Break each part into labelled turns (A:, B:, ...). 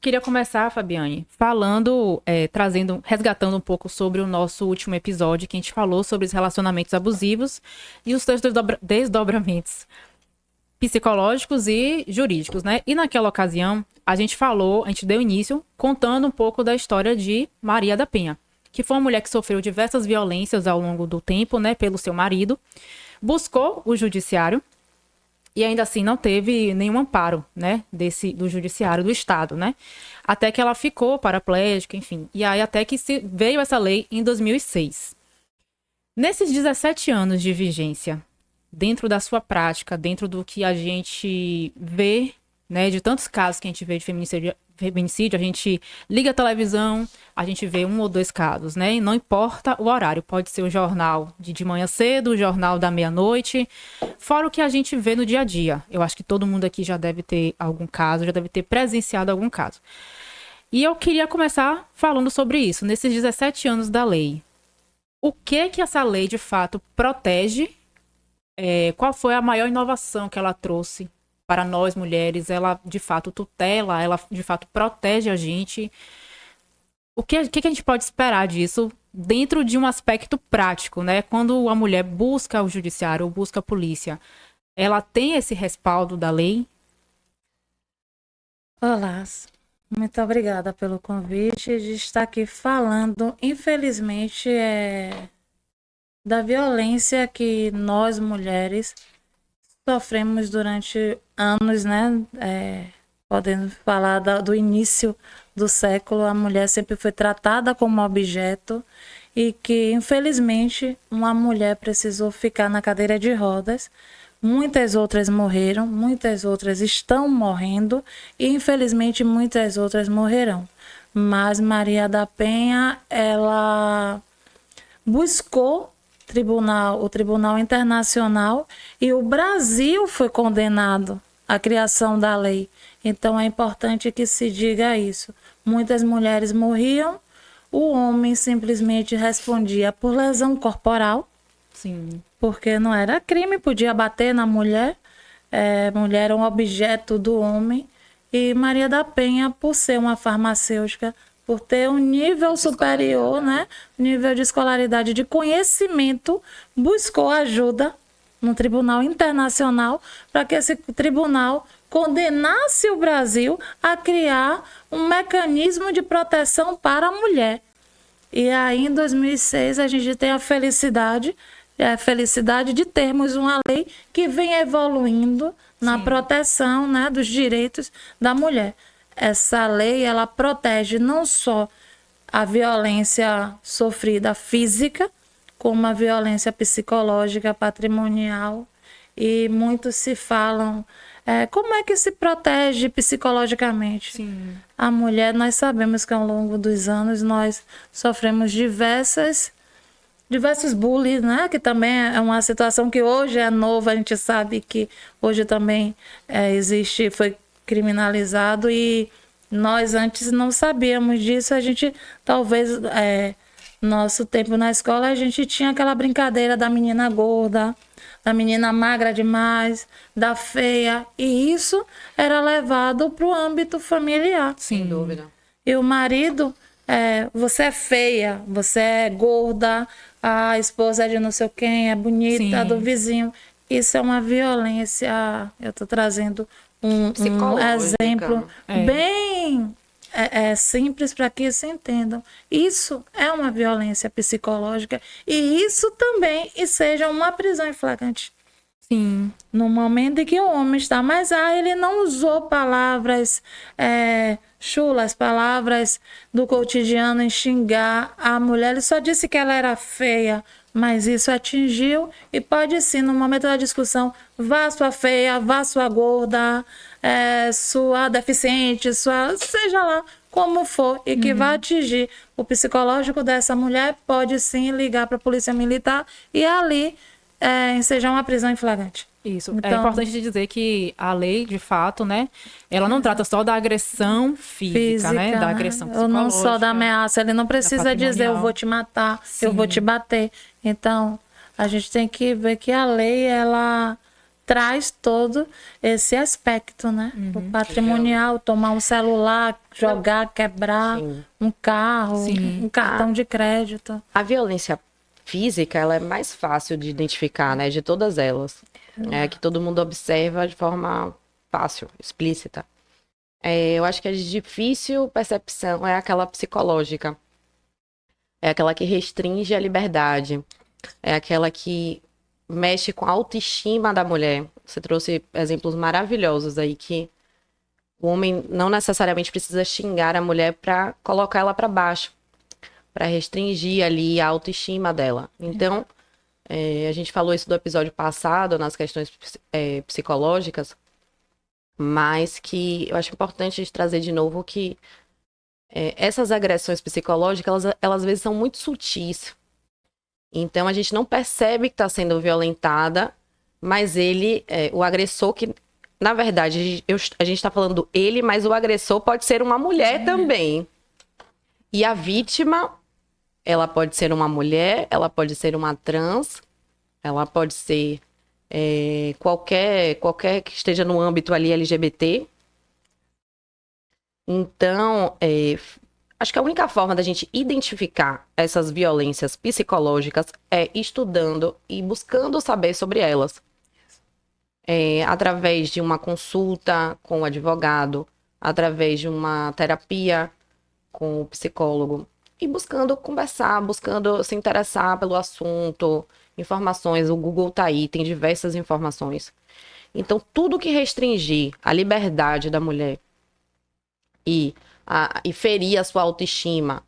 A: Queria começar, Fabiane, falando, resgatando um pouco sobre o nosso último episódio, que a gente falou sobre os relacionamentos abusivos e os seus desdobramentos psicológicos e jurídicos, né? E naquela ocasião, a gente deu início contando um pouco da história de Maria da Penha, que foi uma mulher que sofreu diversas violências ao longo do tempo, né, pelo seu marido, buscou o judiciário e ainda assim não teve nenhum amparo, né, do judiciário do estado, né? Até que ela ficou paraplégica, enfim. E aí até que veio essa lei em 2006. Nesses 17 anos de vigência, dentro da sua prática, dentro do que a gente vê, né, de tantos casos que a gente vê de feminicídio, a gente liga a televisão, a gente vê um ou dois casos, né? E não importa o horário, pode ser o jornal de manhã cedo, o jornal da meia-noite, fora o que a gente vê no dia a dia. Eu acho que todo mundo aqui já deve ter algum caso, já deve ter presenciado algum caso. E eu queria começar falando sobre isso, nesses 17 anos da lei. O que essa lei, de fato, protege? Qual foi a maior inovação que ela trouxe para nós mulheres? Ela, de fato, tutela, ela, de fato, protege a gente. O que a gente pode esperar disso dentro de um aspecto prático, né? Quando a mulher busca o judiciário ou busca a polícia, ela tem esse respaldo da lei?
B: Olá, muito obrigada pelo convite de estar aqui falando. Infelizmente, da violência que nós mulheres sofremos durante anos, né? Podendo falar do início do século, a mulher sempre foi tratada como objeto e que, infelizmente, uma mulher precisou ficar na cadeira de rodas. Muitas outras morreram, muitas outras estão morrendo e, infelizmente, muitas outras morrerão. Mas Maria da Penha, ela buscou o Tribunal Internacional e o Brasil foi condenado à criação da lei. Então é importante que se diga isso. Muitas mulheres morriam, o homem simplesmente respondia por lesão corporal.
A: Sim.
B: Porque não era crime, podia bater na mulher. Mulher era um objeto do homem. E Maria da Penha, por ser uma farmacêutica, por ter um nível superior, né, nível de escolaridade, de conhecimento, buscou ajuda no Tribunal Internacional para que esse tribunal condenasse o Brasil a criar um mecanismo de proteção para a mulher. E aí, em 2006, a gente tem a felicidade de termos uma lei que vem evoluindo na proteção, né, dos direitos da mulher. Essa lei, ela protege não só a violência sofrida física, como a violência psicológica, patrimonial. E muitos se falam, como é que se protege psicologicamente?
A: Sim.
B: A mulher, nós sabemos que ao longo dos anos nós sofremos diversos bullying, né? Que também é uma situação que hoje é nova, a gente sabe que hoje também existe, foi criminalizado e nós antes não sabíamos disso. A gente, talvez, nosso tempo na escola, a gente tinha aquela brincadeira da menina gorda, da menina magra demais, da feia, e isso era levado para o âmbito familiar.
A: Sem dúvida.
B: E o marido, você é feia, você é gorda, a esposa é de não sei quem, é bonita, do vizinho. Isso é uma violência. Eu estou trazendo um exemplo bem simples para que se entendam. Isso é uma violência psicológica e isso também seja uma prisão em flagrante.
A: Sim.
B: No momento em que o homem está, mas ele não usou palavras chulas, palavras do cotidiano em xingar a mulher, ele só disse que ela era feia, mas isso atingiu e pode sim, no momento da discussão, vá sua feia, vá sua gorda, sua deficiente, seja lá como for, e que vai atingir o psicológico dessa mulher, pode sim ligar para a polícia militar e ali seja uma prisão em flagrante.
A: Isso.
B: Então,
A: é importante dizer que a lei, de fato, né, ela não trata só da agressão física, né, da agressão psicológica.
B: Ou não só da ameaça, ele não precisa dizer eu vou te matar, eu vou te bater. Então, a gente tem que ver que a lei, ela traz todo esse aspecto, né? O patrimonial, tomar um celular, jogar, quebrar
C: Sim.
B: um carro,
A: Sim.
B: um cartão de crédito.
C: A violência física, ela é mais fácil de identificar, né? De todas elas. É que todo mundo observa de forma fácil, explícita. Eu acho que a de difícil percepção é aquela psicológica. É aquela que restringe a liberdade. É aquela que mexe com a autoestima da mulher. Você trouxe exemplos maravilhosos aí que o homem não necessariamente precisa xingar a mulher para colocar ela para baixo, para restringir ali a autoestima dela. Então, a gente falou isso do episódio passado, nas questões psicológicas, mas que eu acho importante a gente trazer de novo que essas agressões psicológicas, elas às vezes são muito sutis. Então, a gente não percebe que está sendo violentada, mas o agressor que, na verdade, a gente está falando ele, mas o agressor pode ser uma mulher também. E a vítima, ela pode ser uma mulher, ela pode ser uma trans, ela pode ser qualquer que esteja no âmbito ali LGBT. Então, acho que a única forma da gente identificar essas violências psicológicas é estudando e buscando saber sobre elas. Através de uma consulta com o advogado, através de uma terapia com o psicólogo. E buscando conversar, buscando se interessar pelo assunto, informações. O Google tá aí, tem diversas informações. Então, tudo que restringir a liberdade da mulher e ferir a sua autoestima,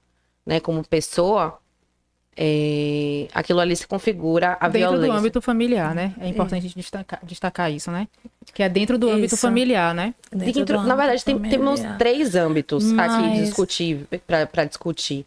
C: né, como pessoa, aquilo ali se configura a
A: Dentro
C: violência.
A: do âmbito familiar, né? É importante a gente destacar isso, né? Que é dentro do âmbito familiar, né?
C: Na verdade, temos 3 âmbitos aqui para discutir.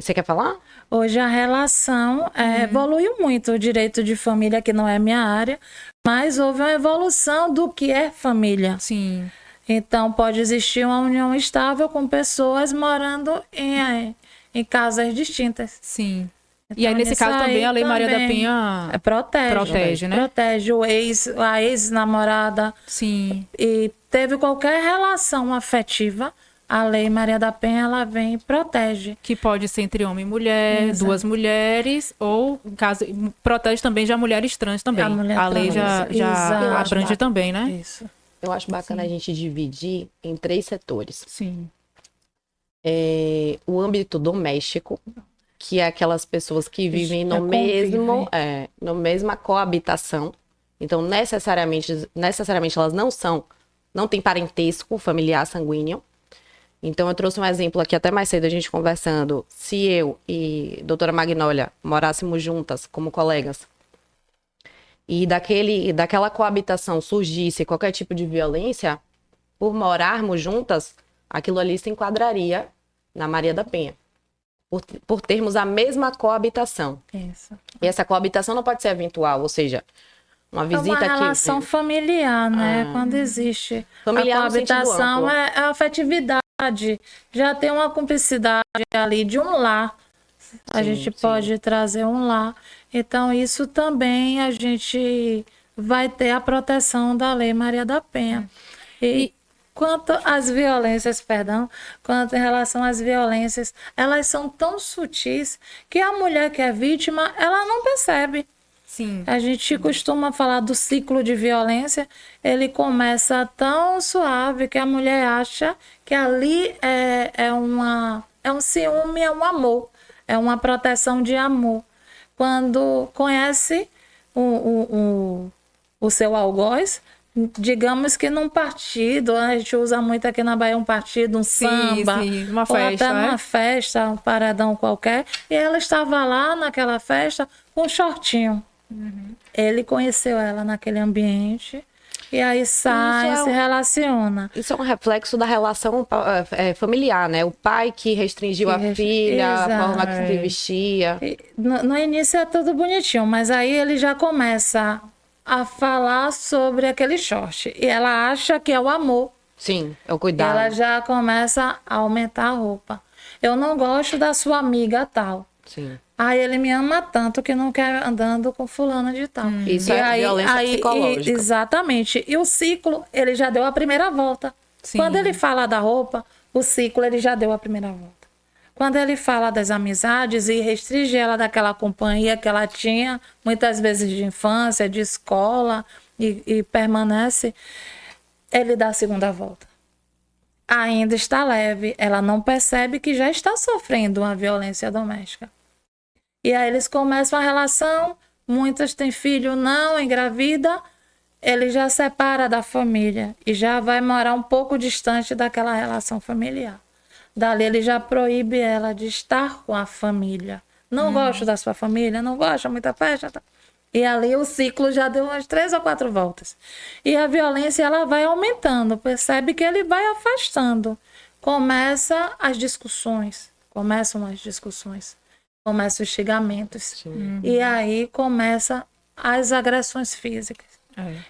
C: Você quer falar?
B: Hoje a relação evoluiu muito, o direito de família, que não é minha área, mas houve uma evolução do que é família.
A: Sim.
B: Então, pode existir uma união estável com pessoas morando em casas distintas.
A: Sim.
B: Então,
A: E aí, nesse caso, também a Lei Maria da Penha
B: protege,
A: né?
B: Protege a ex-namorada.
A: Sim.
B: E teve qualquer relação afetiva, a Lei Maria da Penha, ela vem e protege.
A: Que pode ser entre homem e mulher,
B: Exato.
A: 2 mulheres, ou caso protege também já mulheres trans também. A lei já abrange também, né?
B: Isso.
C: Eu acho bacana a gente dividir em 3 setores.
A: Sim.
C: O âmbito doméstico, que é aquelas pessoas que vivem na mesma coabitação. Então, necessariamente elas não têm parentesco familiar sanguíneo. Então, eu trouxe um exemplo aqui, até mais cedo a gente conversando. Se eu e a doutora Magnólia morássemos juntas como colegas, e daquela coabitação surgisse qualquer tipo de violência, por morarmos juntas, aquilo ali se enquadraria na Maria da Penha. Por termos a mesma coabitação.
B: Isso.
C: E essa coabitação não pode ser eventual, ou seja, uma visita
B: é uma relação familiar, né? Quando existe
C: familiar
B: a coabitação, é a afetividade. Já tem uma cumplicidade ali de um lar. A gente pode trazer um lar. Então, isso também a gente vai ter a proteção da Lei Maria da Penha. E quanto às violências, quanto em relação às violências, elas são tão sutis que a mulher que é vítima, ela não percebe.
A: Sim.
B: A gente costuma falar do ciclo de violência, ele começa tão suave que a mulher acha que ali é um ciúme, é um amor, é uma proteção de amor. Quando conhece o seu algoz, digamos que num partido, a gente usa muito aqui na Bahia um partido, um samba,
A: uma festa,
B: ou até numa festa, um paredão qualquer, e ela estava lá naquela festa com um shortinho. Ele conheceu ela naquele ambiente e aí sai, se relaciona.
C: Isso é um reflexo da relação familiar, né? O pai que restringiu a filha, a forma que se vestia.
B: No início é tudo bonitinho, mas aí ele já começa a falar sobre aquele short. E ela acha que é o amor.
C: Sim, é o cuidado.
B: Ela já começa a aumentar a roupa. Eu não gosto da sua amiga tal.
C: Sim.
B: Aí ele me ama tanto que não quer andando com fulana de tal.
C: Isso é violência psicológica.
B: Exatamente. E o ciclo, ele já deu a primeira volta.
A: Sim.
B: Quando ele fala da roupa, o ciclo, ele já deu a primeira volta. Quando ele fala das amizades e restringe ela daquela companhia que ela tinha, muitas vezes de infância, de escola, e permanece, ele dá a segunda volta. Ainda está leve, ela não percebe que já está sofrendo uma violência doméstica. E aí eles começam a relação, muitas têm filho, não, engravida, ele já separa da família e já vai morar um pouco distante daquela relação familiar. Dali ele já proíbe ela de estar com a família. Não gosto da sua família, não gosto, muita festa. Tá? E ali o ciclo já deu umas 3 ou 4 voltas. E a violência ela vai aumentando, percebe que ele vai afastando. Começam as discussões, começam os xingamentos. E aí começam as agressões físicas.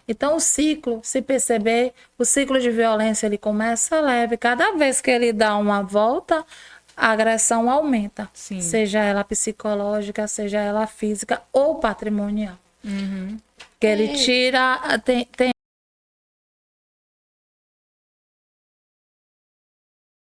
B: Então o ciclo, se perceber, o ciclo de violência ele começa leve. Cada vez que ele dá uma volta, a agressão aumenta.
A: Sim.
B: Seja ela psicológica, seja ela física ou patrimonial. Que ele tira... Tem